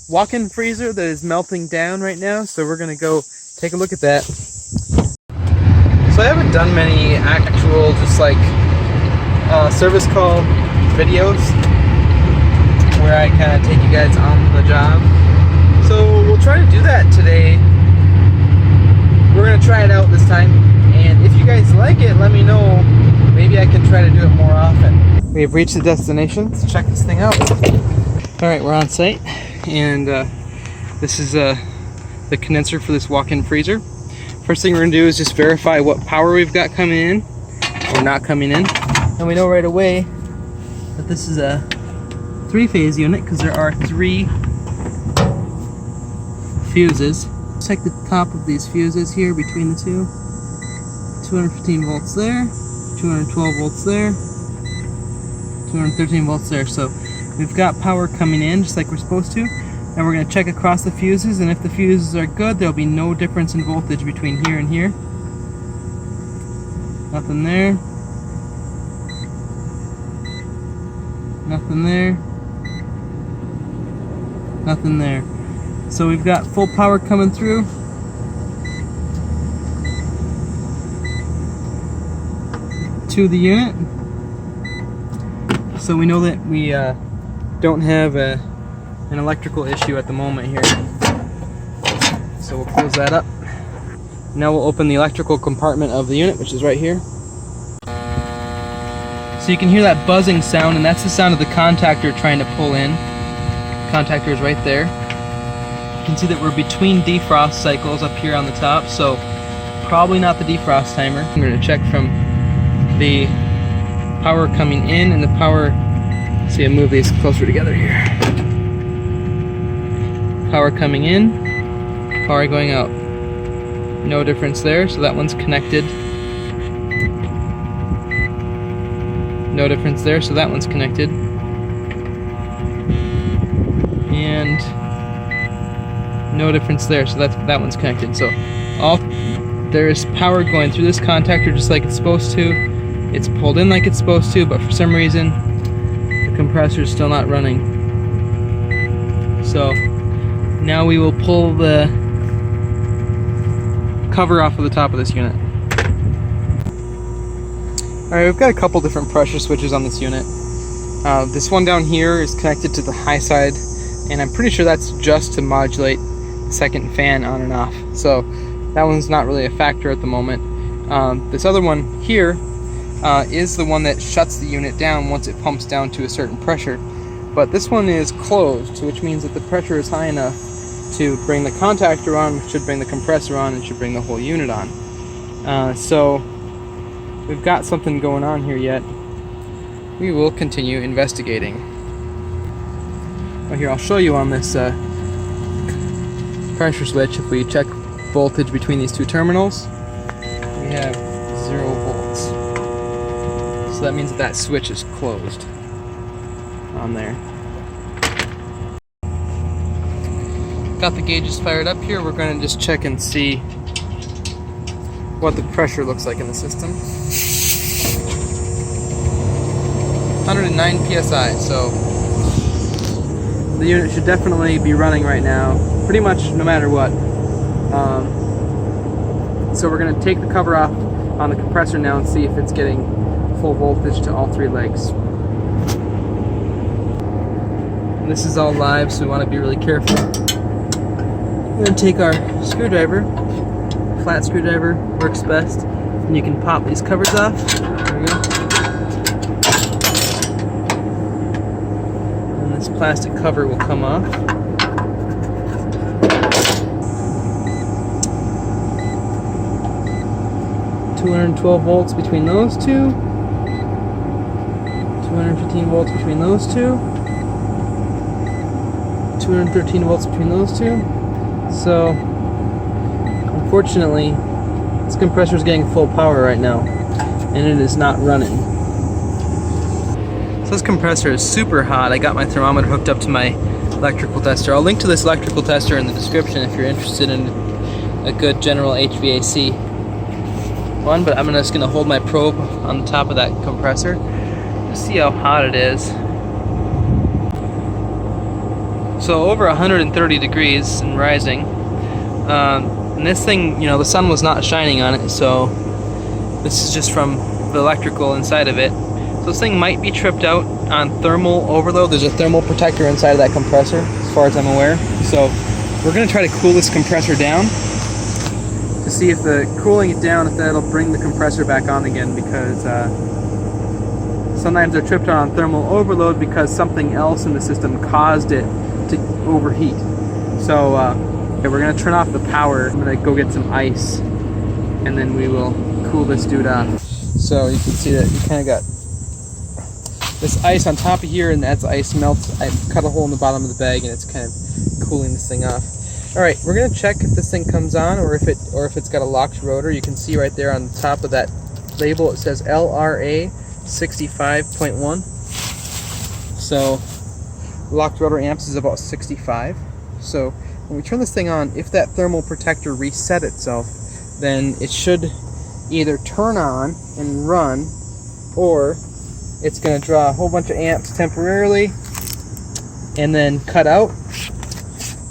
walk-in freezer that is melting down right now, so we're gonna go take a look at that. So I haven't done many actual just like service call videos where I kind of take you guys on the job. So we'll try to do that today. We're gonna try it out this time, and if you guys like it, let me know. Maybe I can try to do it more often. We have reached the destination. Let's check this thing out. Alright, we're on site, and this is the condenser for this walk-in freezer. First thing we're going to do is just verify what power we've got coming in or not coming in. And we know right away that this is a 3-phase unit because there are 3 fuses. Check the top of these fuses here between the two. 215 volts there, 212 volts there, 213 volts there. So we've got power coming in just like we're supposed to. And we're going to check across the fuses, and if the fuses are good, there'll be no difference in voltage between here and here. Nothing there. Nothing there. Nothing there. So we've got full power coming through. To the unit. So we know that we don't have an electrical issue at the moment here. So we'll close that up. Now we'll open the electrical compartment of the unit, which is right here. So you can hear that buzzing sound, and that's the sound of the contactor trying to pull in. Contactor is right there. You can see that we're between defrost cycles up here on the top, so probably not the defrost timer. I'm going to check from the power coming in and the power. See, I move these closer together here. Power coming in, power going out. No difference there, so that one's connected. No difference there, so that one's connected. And no difference there, so that one's connected. So there is power going through this contactor just like it's supposed to. It's pulled in like it's supposed to, but for some reason the compressor is still not running. So now we will pull the cover off of the top of this unit. Alright, we've got a couple different pressure switches on this unit. This one down here is connected to the high side, and I'm pretty sure that's just to modulate the second fan on and off. So that one's not really a factor at the moment. This other one here is the one that shuts the unit down once it pumps down to a certain pressure. But this one is closed, which means that the pressure is high enough to bring the contactor on, which should bring the compressor on, and should bring the whole unit on. So we've got something going on here yet. We will continue investigating. Well, here, I'll show you on this pressure switch. If we check voltage between these two terminals, we have 0 volts. So that means that switch is closed on there. Got the gauges fired up here. We're going to just check and see what the pressure looks like in the system. 109 psi, so the unit should definitely be running right now, pretty much no matter what. So we're going to take the cover off on the compressor now and see if it's getting full voltage to all 3 legs. And this is all live, so we want to be really careful. We're going to take our screwdriver. Flat screwdriver works best, and you can pop these covers off. There we go. And this plastic cover will come off. $212 volts between those two. 215 volts between those two. 213 volts between those two. So unfortunately, this compressor is getting full power right now, and it is not running. So this compressor is super hot. I got my thermometer hooked up to my electrical tester. I'll link to this electrical tester in the description if you're interested in a good general HVAC one, but I'm just going to hold my probe on the top of that compressor to see how hot it is. So over 130 degrees and rising. And this thing, you know, the sun was not shining on it, so this is just from the electrical inside of it. So this thing might be tripped out on thermal overload. There's a thermal protector inside of that compressor, as far as I'm aware. So we're going to try to cool this compressor down to see if cooling it down, if that'll bring the compressor back on again, because sometimes they're tripped on thermal overload because something else in the system caused it to overheat. So okay, we're going to turn off the power. I'm going to go get some ice, and then we will cool this dude off. So you can see that you kind of got this ice on top of here, and as ice melts, I cut a hole in the bottom of the bag, and it's kind of cooling this thing off. All right, we're going to check if this thing comes on, or if it's got a locked rotor. You can see right there on the top of that label, it says LRA 65.1. So locked rotor amps is about 65. So when we turn this thing on, if that thermal protector reset itself, then it should either turn on and run, or it's going to draw a whole bunch of amps temporarily and then cut out,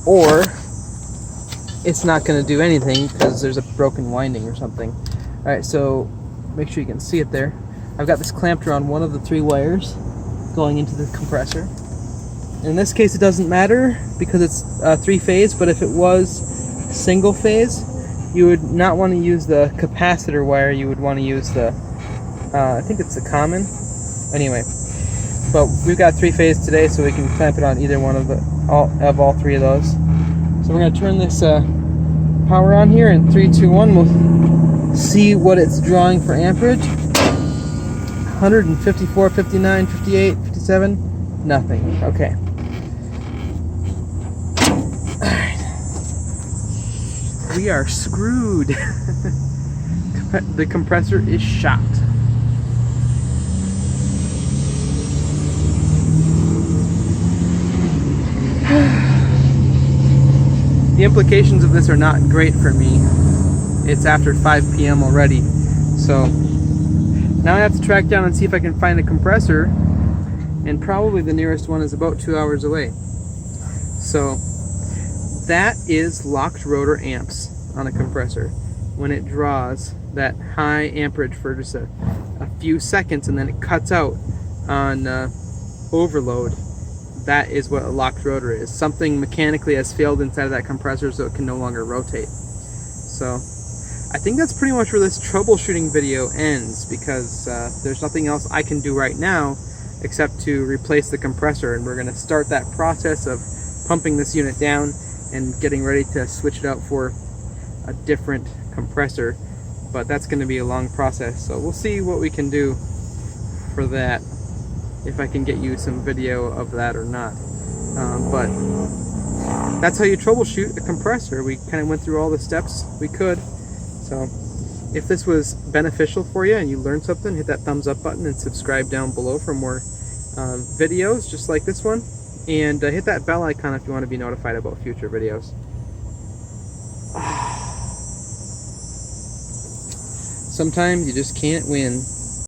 or it's not going to do anything because there's a broken winding or something. Alright, so make sure you can see it there. I've got this clamped around one of the 3 wires going into the compressor. In this case it doesn't matter because it's 3-phase, but if it was single phase, you would not want to use the capacitor wire. You would want to use the, I think it's the common. Anyway, but we've got 3-phase today, so we can clamp it on either one of all 3 of those. So we're going to turn this power on here in 3, 2, 1. We'll see what it's drawing for amperage. 154, 59, 58, 57, nothing. Okay. Alright. We are screwed. The compressor is shot. The implications of this are not great for me. It's after 5 p.m. already, so now I have to track down and see if I can find a compressor, and probably the nearest one is about 2 hours away. So that is locked rotor amps on a compressor when it draws that high amperage for just a few seconds and then it cuts out on overload. That is what a locked rotor is. Something mechanically has failed inside of that compressor, so it can no longer rotate. So I think that's pretty much where this troubleshooting video ends, because there's nothing else I can do right now except to replace the compressor, and we're going to start that process of pumping this unit down and getting ready to switch it out for a different compressor. But that's going to be a long process, so we'll see what we can do for that, if I can get you some video of that or not. But that's how you troubleshoot a compressor. We kind of went through all the steps we could. So if this was beneficial for you and you learned something, hit that thumbs up button and subscribe down below for more videos just like this one. And hit that bell icon if you want to be notified about future videos. Sometimes you just can't win.